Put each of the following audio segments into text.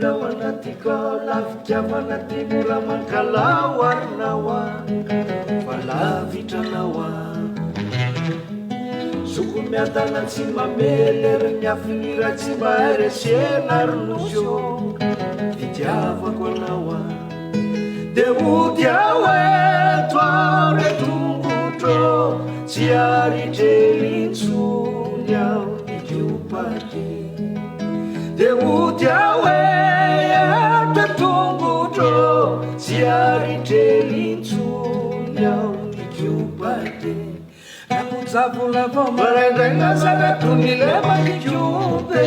lao anaty kao lafikiavana ty mora mankalao arinao a fa lavitranao a zoko miadana tsy mamely ery miafinira tsy maharesena ronosio fitiavako anao a de otiao eto ao re tongotro tsy aritrelintsony ao nikiopady de otiao eto tongotro tsy aritrelintsony ao nikiopady Zavulava maraindraina zaratony le manikiope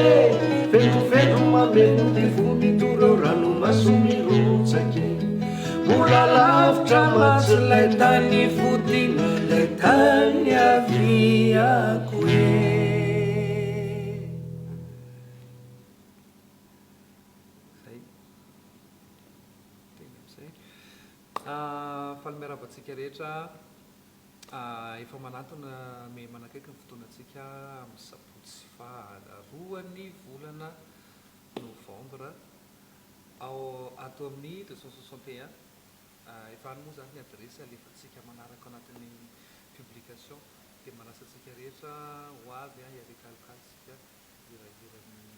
fendofendo mameno ty vomitoro rano masomirotsake mbola lavitra matsy lay tany fotiny lay tany aviako falomeravantsika rehetra efa manatona me manakaiky ny fotoanatsika amin'ny sabotsy faharoany volana novembre ao ato amin'ny 261 efa any moa zany ny adresy alefatsika manaraka anatin'ny publication dia manasatsika rehetra ho avy hiarekarokarotsika irahirany